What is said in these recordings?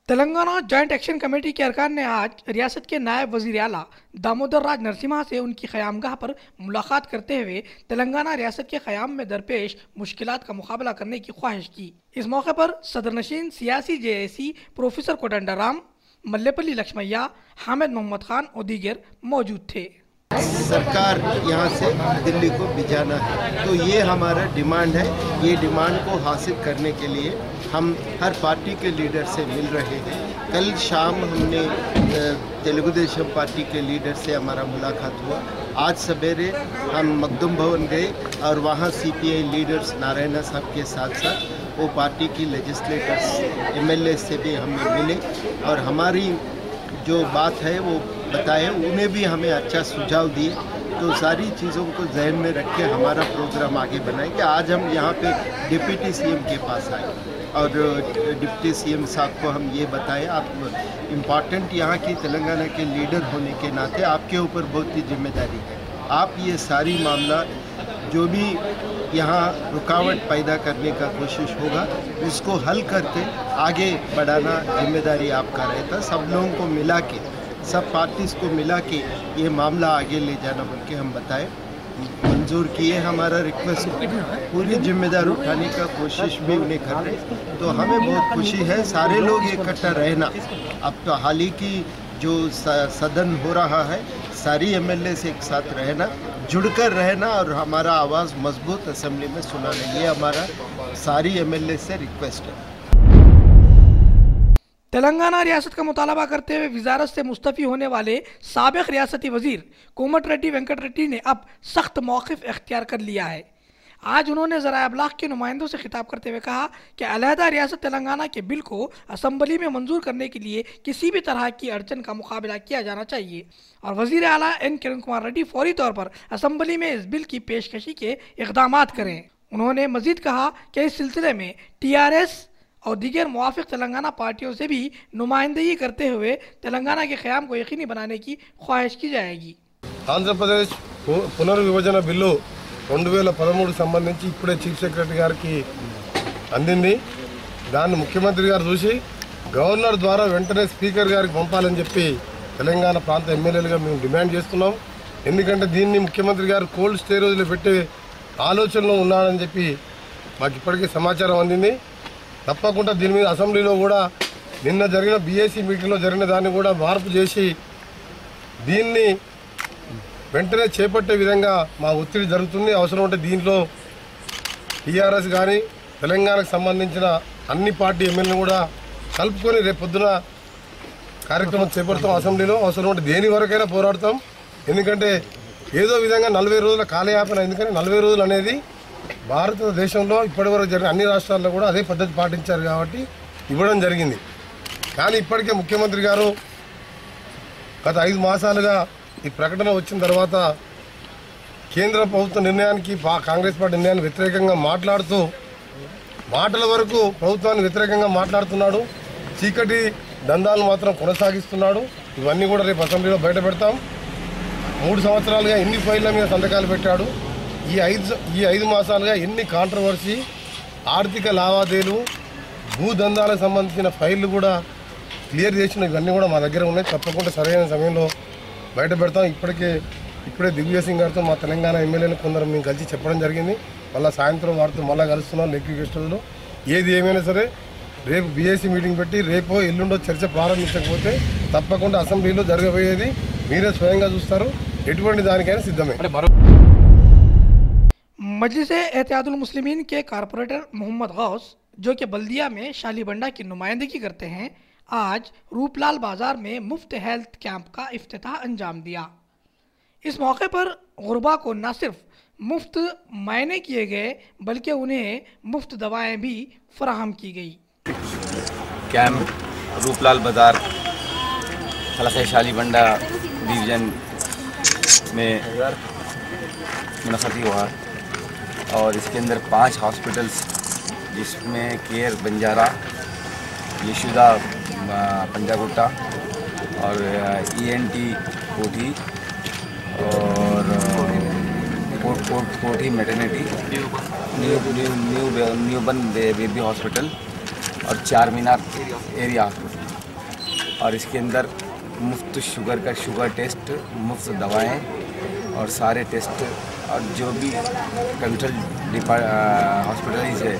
Telangana joint action committee के अरकान ने आज रियासत के नायब वजीर आला दामोदर राज नरसिम्हा से उनकी क़यामगाह पर मुलाकात करते हुए तेलंगाना रियासत के क़याम में दरपेश मुश्किलात का मुकाबला करने की ख्वाहिश की। इस मौके पर सदरनशीन सियासी जेएसी प्रोफेसर कोदंडराम, मल्लेपल्ली लक्ष्मैया, हामिद मोहम्मद खान और दीगर मौजूद थे। सरकार यहाँ से दिल्ली को भिजाना है, तो ये हमारा डिमांड है। ये डिमांड को हासिल करने के लिए हम हर पार्टी के लीडर से मिल रहे हैं। कल शाम हमने तेलुगु देशम पार्टी के लीडर से हमारा मुलाकात हुआ। आज सवेरे हम मखदूम भवन गए और वहाँ सीपीआई लीडर्स नारायणा साहब के साथ साथ वो पार्टी की लेजिस्लेटर्स एमएलए से भी हमें मिले और हमारी जो बात है वो बताए, उन्हें भी हमें अच्छा सुझाव दिए। तो सारी चीज़ों को जहन में रख के हमारा प्रोग्राम आगे बनाएंगे। आज हम यहाँ पे डिप्टी सीएम के पास आए और डिप्टी सीएम साहब को हम ये बताएं, आप इम्पॉर्टेंट यहाँ की तेलंगाना के लीडर होने के नाते आपके ऊपर बहुत ही जिम्मेदारी है। आप ये सारी मामला जो भी यहाँ रुकावट पैदा करने का कोशिश होगा उसको हल करके आगे बढ़ाना जिम्मेदारी आपका रहता। सब लोगों को मिला के, सब पार्टीज को मिला के ये मामला आगे ले जाना बोल के हम बताएं, मंजूर किए। हमारा रिक्वेस्ट पूरी जिम्मेदारी उठाने का कोशिश भी उन्हें कर रहे, तो हमें बहुत खुशी है। सारे लोग इकट्ठा रहना, अब तो हाल ही की जो सदन हो रहा है, सारी एमएलए से एक साथ रहना, जुड़कर रहना और हमारा आवाज़ मजबूत असेंबली में सुनाना, ये हमारा सारी एमएलए से रिक्वेस्ट है। तेलंगाना रियासत का मुतालबा करते हुए वजारत से मुस्तफ़ी होने वाले साबिक़ रियासती वजीर कोमटिरेड्डी वेंकट रेड्डी ने अब सख्त मौक़िफ़ इख्तियार कर लिया है। आज उन्होंने ज़राए अबलाग के नुमाइंदों से खिताब करते हुए कहा कि अलहदा रियासत तेलंगाना के बिल को असम्बली में मंजूर करने के लिए किसी भी तरह की अड़चन का मुकाबला किया जाना चाहिए और वज़ीर आला एन किरण कुमार रेड्डी फौरी तौर पर असम्बली में इस बिल की पेशकशी के इक़दामात करें। उन्होंने मज़ीद कहा कि इस सिलसिले में TRS और दीगर मुवाफ़िक़ तेलंगाना पार्टियों से भी नुमाइंदगी करते हुए तेलंगाना के क़याम को यकीनी बनाने की ख्वाहिश की जाएगी। आंध्र प्रदेश पुनर्विभजन बिल्लु 2013 సంబంధించి ఇప్పుడే చీఫ్ సెక్రటరీ గారికి అందింది। దాన్ని ముఖ్యమంత్రి గారు చూసి గవర్నర్ ద్వారా వెంటనే స్పీకర్ గారికి పంపాలని చెప్పి తెలంగాణ ప్రాంత ఎమ్మెల్యేలుగా మేము డిమాండ్ చేస్తున్నాం। ఎందుకంటే దీన్ని ముఖ్యమంత్రి గారు కోల్డ్ స్టోరేజ్లో పెట్టే ఆలోచనలో ఉన్నారని చెప్పి మాకు ఇప్పటికే సమాచారం అందింది। తప్పకుండా దీని మీద అసెంబ్లీలో కూడా నిన్న జరిగిన బీఏసీ మీటింగ్లో జరిగిన దాన్ని కూడా మార్పు చేసి దీన్ని వెంటనే చేపట్టే విధంగా మా ఒత్తిడి జరుగుతుంది। అవసరం ఉంటే దీంట్లో TRS కానీ తెలంగాణకు సంబంధించిన అన్ని పార్టీ ఎమ్మెల్యేలు కూడా కలుపుకొని రేపు పొద్దున కార్యక్రమం చేపడతాం అసెంబ్లీలో। అవసరం ఉంటే దేని వరకైనా పోరాడతాం। ఎందుకంటే ఏదో విధంగా 40 రోజుల కాలయాపన, ఎందుకంటే 40 రోజులు అనేది భారతదేశంలో ఇప్పటివరకు జరిగిన అన్ని రాష్ట్రాల్లో కూడా అదే పద్ధతి పాటించారు కాబట్టి ఇవ్వడం జరిగింది। కానీ ఇప్పటికే ముఖ్యమంత్రి గారు గత 5 మాసాలుగా ఈ ప్రకటన వచ్చిన తర్వాత కేంద్ర ప్రభుత్వ నిర్ణయానికి కాంగ్రెస్ పార్టీ నిర్ణయానికి వ్యతిరేకంగా మాట్లాడుతూ మాటల వరకు ప్రభుత్వానికి వ్యతిరేకంగా మాట్లాడుతున్నాడు। చీకటి దందాలు మాత్రం కొనసాగిస్తున్నాడు। ఇవన్నీ కూడా రేపు అసెంబ్లీలో బయట పెడతాం। 3 సంవత్సరాలుగా ఎన్ని ఫైళ్ళ మీద సంతకాలు పెట్టాడు, ఈ 5 మాసాలుగా ఎన్ని కాంట్రవర్సీ, ఆర్థిక లావాదేవీలు, భూదందాలకు సంబంధించిన ఫైళ్లు కూడా క్లియర్ చేసిన ఇవన్నీ కూడా మా దగ్గర ఉన్నాయి। తప్పకుండా సరైన సమయంలో బయట పెడతాం। ఇప్పుడే దిగ్విజయ్ సింగ్ గారితో మా తెలంగాణ ఎమ్మెల్యేలు కొందరు మేము కలిసి చెప్పడం జరిగింది। మళ్ళీ సాయంత్రం వారితో మళ్ళీ కలుస్తున్నాం లెక్కి గెస్ట్ హౌస్లో। ఏది ఏమైనా సరే రేపు బీఏసీ మీటింగ్ పెట్టి రేపో ఎల్లుండో చర్చ ప్రారంభించకపోతే తప్పకుండా అసెంబ్లీలో జరగబోయేది మీరే స్వయంగా చూస్తారు। ఎటువంటి దానికైనా సిద్ధమే। मजलिस एहतियातुल मुस्लिमीन के कारपोरेटर मोहम्मद गौस, जो कि बल्दिया में शालीबंडा की नुमाइंदगी करते हैं, आज रूपलाल बाज़ार में मुफ्त हेल्थ कैंप का इफ्तिताह अंजाम दिया। इस मौके पर गुरबा को न सिर्फ मुफ्त मायने किए गए बल्कि उन्हें मुफ्त दवाएं भी फराहम की गई। कैंप रूपलाल बाज़ार हलक़े शालीबंडा डिवीज़न में मुनक़िद हुआ और इसके अंदर 5 हॉस्पिटल्स, जिसमें केयर बंजारा, यशोदा पंजागुट्टा और ENT कोठी और कोठी मैटरनिटी, न्यू बन बेबी हॉस्पिटल और चार मीनार एरिया हॉस्पिटल। और इसके अंदर मुफ्त शुगर टेस्ट, मुफ्त दवाएं और सारे टेस्ट और जो भी कंसल्ट हॉस्पिटलाइज है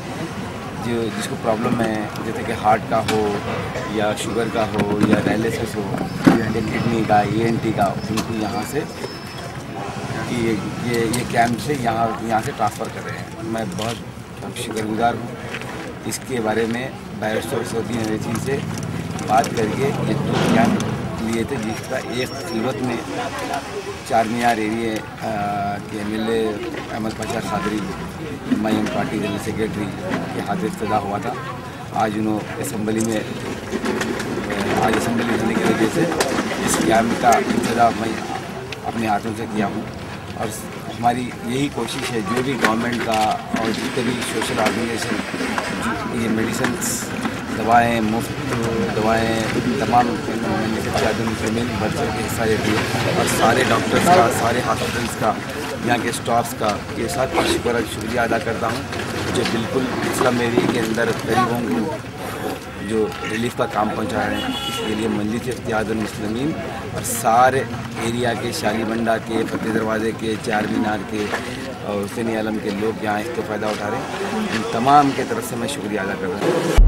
जिसको प्रॉब्लम है, जैसे कि हार्ट का हो या शुगर का हो या डायलिसिस हो या किडनी का, ENT का, उनको यहाँ से ये कैंप से यहाँ से ट्रांसफ़र कर रहे हैं। मैं बहुत शुक्रगुजार हूँ। इसके बारे में बैरिस्टर असदुद्दीन अवैसी से बात करके ये 2 कैंप लिए थे, जिसका एक खिलवत में चार मीनार एरिया के MLA Ahmed Pasha Quadri MIM party general secretary के हाथ से इफ्तिताह हुआ था। आज उन्होंने असेंबली होने की वजह से इस कैंप का इफ्तिताह मैं अपने हाथों से किया हूँ। और हमारी यही कोशिश है, जो भी गवर्नमेंट का और जितने भी सोशल ऑर्गेनाइजेशन ये मेडिसिन्स, दवाएं, मुफ्त दवाएं तमाम मुस्लिम बच्चों के हिस्सा लेती है और सारे डॉक्टर्स का, सारे हॉस्पिटल्स का, यहाँ के स्टाफ्स का ये साथ शुक्रिया अदा करता हूँ, जो बिल्कुल इस्लाम एरिया के अंदर गरीबों को जो रिलीफ का काम पहुँचा रहे हैं। इसके लिए मजलिस इत्तेहादुल मुस्लिमीन और सारे एरिया के, शालीबंडा के, फतेह दरवाजे के, चार मीनार के और हुसैनी आलम के लोग यहाँ इसका फ़ायदा उठा रहे हैं। इन तमाम के तरफ से मैं शुक्रिया अदा कर रहा हूँ।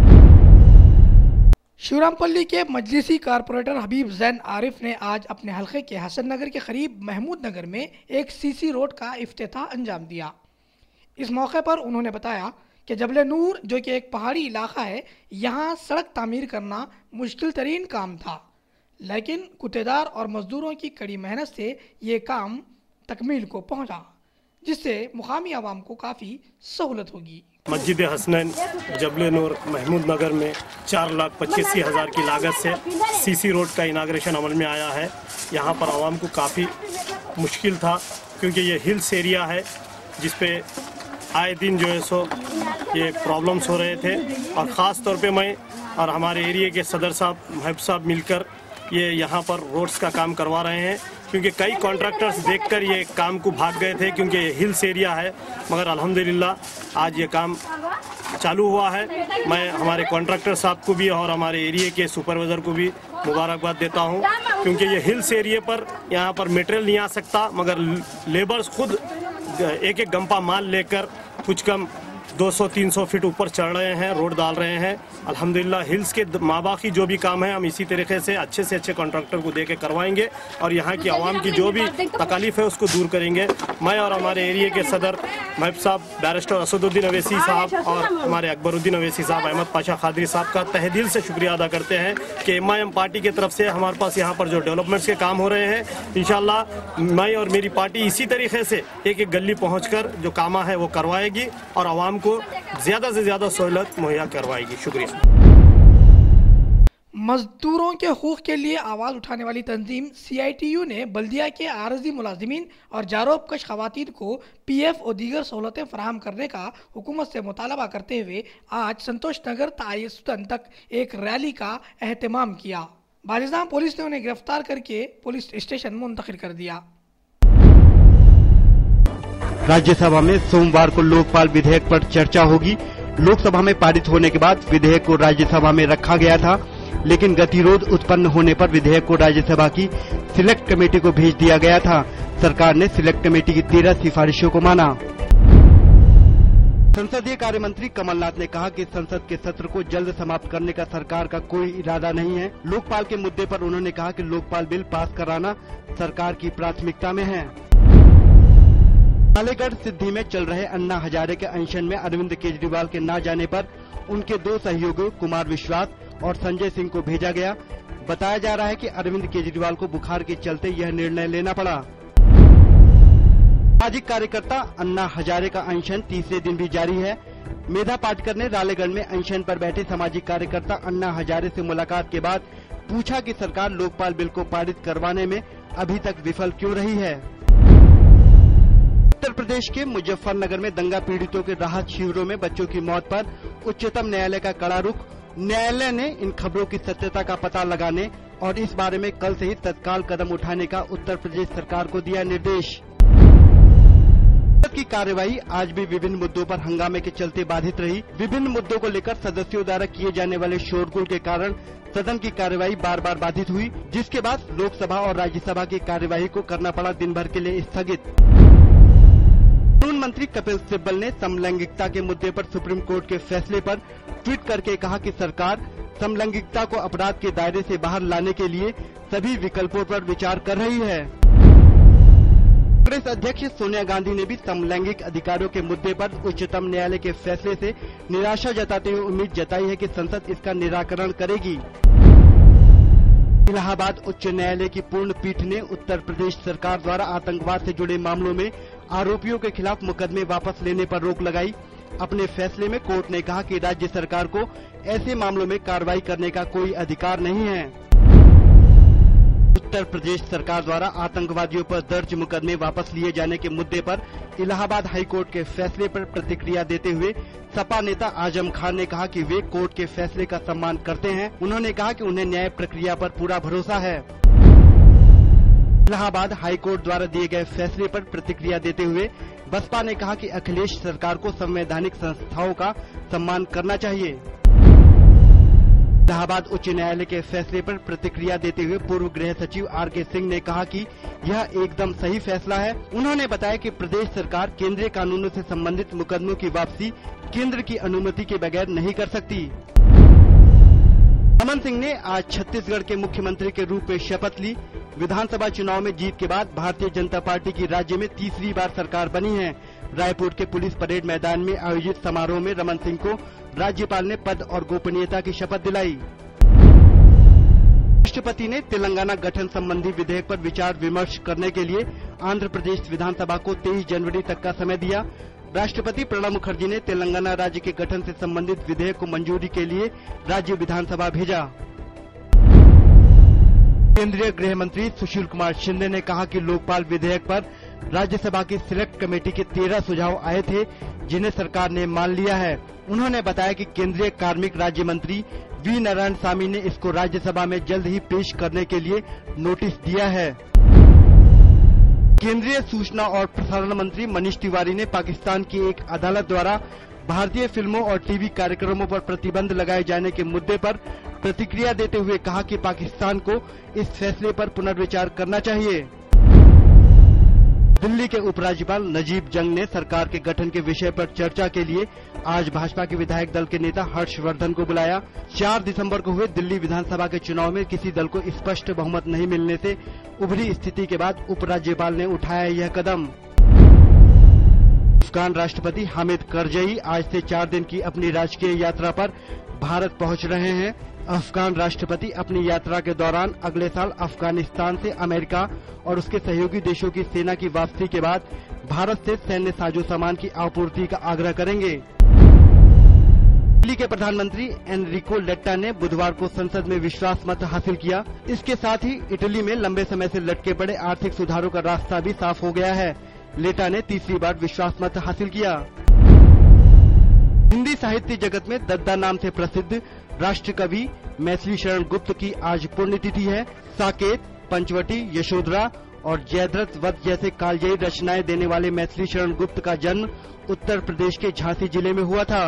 शिवरामपल्ली के मजलिसी कारपोरेटर हबीब जैन आरिफ ने आज अपने हलके के हसन नगर के करीब महमूद नगर में एक CC रोड का इफ्तिताह अंजाम दिया। इस मौके पर उन्होंने बताया कि जबल नूर, जो कि एक पहाड़ी इलाका है, यहाँ सड़क तामीर करना मुश्किल तरीन काम था, लेकिन कुतेदार और मजदूरों की कड़ी मेहनत से ये काम तकमील को पहुँचा, जिससे मुकामी आवाम को काफ़ी सहूलत होगी। मस्जिद हसनैन जबल नूर महमूद नगर में 4,85,000 की लागत से CC रोड का इनाग्रेशन अमल में आया है। यहाँ पर आवाम को काफ़ी मुश्किल था, क्योंकि ये हिल्स एरिया है जिस पे आए दिन जो है सो ये प्रॉब्लम्स हो रहे थे। और ख़ास तौर पे मैं और हमारे एरिया के सदर साहब, महब साहब मिलकर ये यहाँ पर रोड्स का काम करवा रहे हैं, क्योंकि कई कॉन्ट्रैक्टर्स देखकर ये काम को भाग गए थे, क्योंकि ये हिल्स एरिया है। मगर अल्हम्दुलिल्लाह आज ये काम चालू हुआ है। मैं हमारे कॉन्ट्रैक्टर साहब को भी और हमारे एरिया के सुपरवाइज़र को भी मुबारकबाद देता हूँ, क्योंकि ये हिल्स एरिया पर यहाँ पर मटेरियल नहीं आ सकता, मगर लेबर्स खुद एक गंपा माल लेकर कुछ कम 200-300 फीट ऊपर चढ़ रहे हैं, रोड डाल रहे हैं। अल्हम्दुलिल्लाह हिल्स के माबाकी जो भी काम है हम इसी तरीके से अच्छे कॉन्ट्रैक्टर को दे के करवाएंगे और यहाँ की आवाम की जो भी तकलीफ है उसको दूर करेंगे। मैं और हमारे एरिया के सदर महब साहब, बैरिस्टर असदुद्दीन अवैसी साहब और हमारे अकबरुद्दीन अवैसी साहब, अहमद पाशा खादरी साहब का तहे दिल से शुक्रिया अदा करते हैं कि MIM पार्टी की तरफ से हमारे पास यहाँ पर जो डेवलपमेंट्स के काम हो रहे हैं, इंशाल्लाह मैं और मेरी पार्टी इसी तरीके से एक गली पहुँचकर जो काम है वो करवाएगी और आवाम को ज्यादा से ज्यादा सहूलत मुहैया करवाएगी। शुक्रिया। मजदूरों के हकूक़ के लिए आवाज़ उठाने वाली तंजीम CITU ने बल्दिया के आरजी मुलाजिमीन और जारोबकश खवातीन को PF और दीगर सहूलतें फराहम करने का हुकूमत से मुतालबा करते हुए आज संतोष नगर तायस्तन तक एक रैली का एहतमाम किया। बालिज़ाम पुलिस ने उन्हें गिरफ्तार करके पुलिस स्टेशन मुंतकिल कर दिया। राज्यसभा में सोमवार को लोकपाल विधेयक पर चर्चा होगी। लोकसभा में पारित होने के बाद विधेयक को राज्यसभा में रखा गया था, लेकिन गतिरोध उत्पन्न होने पर विधेयक को राज्यसभा की सिलेक्ट कमेटी को भेज दिया गया था। सरकार ने सिलेक्ट कमेटी की 13 सिफारिशों को माना। संसदीय कार्य मंत्री कमलनाथ ने कहा कि संसद के सत्र को जल्द समाप्त करने का सरकार का कोई इरादा नहीं है। लोकपाल के मुद्दे पर उन्होंने कहा कि लोकपाल बिल पास कराना सरकार की प्राथमिकता में है। रालेगढ़ सिद्धि में चल रहे अन्ना हजारे के अनशन में अरविंद केजरीवाल के न जाने पर उनके 2 सहयोगियों कुमार विश्वास और संजय सिंह को भेजा गया। बताया जा रहा है कि अरविंद केजरीवाल को बुखार के चलते यह निर्णय लेना पड़ा। सामाजिक कार्यकर्ता अन्ना हजारे का अनशन तीसरे दिन भी जारी है। मेधा पाटकर ने रालेगढ़ में अनशन पर बैठे सामाजिक कार्यकर्ता अन्ना हजारे से मुलाकात के बाद पूछा कि सरकार लोकपाल बिल को पारित करवाने में अभी तक विफल क्यों रही है। उत्तर प्रदेश के मुजफ्फरनगर में दंगा पीड़ितों के राहत शिविरों में बच्चों की मौत पर उच्चतम न्यायालय का कड़ा रुख। न्यायालय ने इन खबरों की सत्यता का पता लगाने और इस बारे में कल से ही तत्काल कदम उठाने का उत्तर प्रदेश सरकार को दिया निर्देश। संसद की कार्यवाही आज भी विभिन्न मुद्दों पर हंगामे के चलते बाधित रही। विभिन्न मुद्दों को लेकर सदस्यों द्वारा किए जाने वाले शोरगुल के कारण सदन की कार्यवाही बार बार बाधित हुई, जिसके बाद लोकसभा और राज्यसभा की कार्यवाही को करना पड़ा दिन भर के लिए स्थगित। कानून मंत्री कपिल सिब्बल ने समलैंगिकता के मुद्दे पर सुप्रीम कोर्ट के फैसले पर ट्वीट करके कहा कि सरकार समलैंगिकता को अपराध के दायरे से बाहर लाने के लिए सभी विकल्पों पर विचार कर रही है। कांग्रेस अध्यक्ष सोनिया गांधी ने भी समलैंगिक अधिकारों के मुद्दे पर उच्चतम न्यायालय के फैसले से निराशा जताते हुए उम्मीद जताई है कि संसद इसका निराकरण करेगी। इलाहाबाद उच्च न्यायालय की पूर्ण पीठ ने उत्तर प्रदेश सरकार द्वारा आतंकवाद से जुड़े मामलों में आरोपियों के खिलाफ मुकदमे वापस लेने पर रोक लगाई। अपने फैसले में कोर्ट ने कहा कि राज्य सरकार को ऐसे मामलों में कार्रवाई करने का कोई अधिकार नहीं है। उत्तर प्रदेश सरकार द्वारा आतंकवादियों पर दर्ज मुकदमे वापस लिए जाने के मुद्दे पर इलाहाबाद हाई कोर्ट के फैसले पर प्रतिक्रिया देते हुए सपा नेता आजम खान ने कहा कि वे कोर्ट के फैसले का सम्मान करते हैं। उन्होंने कहा कि उन्हें न्याय प्रक्रिया पर पूरा भरोसा है। इलाहाबाद हाई कोर्ट द्वारा दिए गए फैसले पर प्रतिक्रिया देते हुए बसपा ने कहा कि अखिलेश सरकार को संवैधानिक संस्थाओं का सम्मान करना चाहिए। इलाहाबाद उच्च न्यायालय के फैसले पर प्रतिक्रिया देते हुए पूर्व गृह सचिव आर.के. सिंह ने कहा कि यह एकदम सही फैसला है। उन्होंने बताया कि प्रदेश सरकार केंद्रीय कानूनों से संबंधित मुकदमों की वापसी केंद्र की अनुमति के बगैर नहीं कर सकती। रमन सिंह ने आज छत्तीसगढ़ के मुख्यमंत्री के रूप में शपथ ली। विधानसभा चुनाव में जीत के बाद भारतीय जनता पार्टी की राज्य में तीसरी बार सरकार बनी है। रायपुर के पुलिस परेड मैदान में आयोजित समारोह में रमन सिंह को राज्यपाल ने पद और गोपनीयता की शपथ दिलाई। राष्ट्रपति ने तेलंगाना गठन संबंधी विधेयक पर विचार विमर्श करने के लिए आंध्र प्रदेश विधानसभा को 23 जनवरी तक का समय दिया। राष्ट्रपति प्रणब मुखर्जी ने तेलंगाना राज्य के गठन से संबंधित विधेयक को मंजूरी के लिए राज्य विधानसभा भेजा। केंद्रीय गृह मंत्री सुशील कुमार शिंदे ने कहा कि लोकपाल विधेयक पर राज्यसभा की सिलेक्ट कमेटी के 13 सुझाव आए थे, जिन्हें सरकार ने मान लिया है। उन्होंने बताया कि केंद्रीय कार्मिक राज्य मंत्री वी नारायण स्वामी ने इसको राज्यसभा में जल्द ही पेश करने के लिए नोटिस दिया है। केंद्रीय सूचना और प्रसारण मंत्री मनीष तिवारी ने पाकिस्तान की एक अदालत द्वारा भारतीय फिल्मों और टीवी कार्यक्रमों पर प्रतिबंध लगाए जाने के मुद्दे पर प्रतिक्रिया देते हुए कहा कि पाकिस्तान को इस फैसले पर पुनर्विचार करना चाहिए। दिल्ली के उपराज्यपाल नजीब जंग ने सरकार के गठन के विषय पर चर्चा के लिए आज भाजपा के विधायक दल के नेता हर्षवर्धन को बुलाया। 4 दिसंबर को हुए दिल्ली विधानसभा के चुनाव में किसी दल को स्पष्ट बहुमत नहीं मिलने से उभरी स्थिति के बाद उपराज्यपाल ने उठाया यह कदम। अफगान राष्ट्रपति हामिद करजई आज से 4 दिन की अपनी राजकीय यात्रा पर भारत पहुंच रहे हैं। अफगान राष्ट्रपति अपनी यात्रा के दौरान अगले साल अफगानिस्तान से अमेरिका और उसके सहयोगी देशों की सेना की वापसी के बाद भारत से सैन्य साजो सामान की आपूर्ति का आग्रह करेंगे। इटली के प्रधानमंत्री एनरिको लेट्टा ने बुधवार को संसद में विश्वास मत हासिल किया। इसके साथ ही इटली में लंबे समय से लटके पड़े आर्थिक सुधारों का रास्ता भी साफ हो गया है। लेट्टा ने तीसरी बार विश्वास मत हासिल किया। हिंदी साहित्य जगत में दद्दा नाम से प्रसिद्ध राष्ट्र कवि मैथिली शरण गुप्त की आज पुण्यतिथि है। साकेत, पंचवटी, यशोधरा और जयद्रथ वध जैसे कालजयी रचनाएं देने वाले मैथिली शरण गुप्त का जन्म उत्तर प्रदेश के झांसी जिले में हुआ था।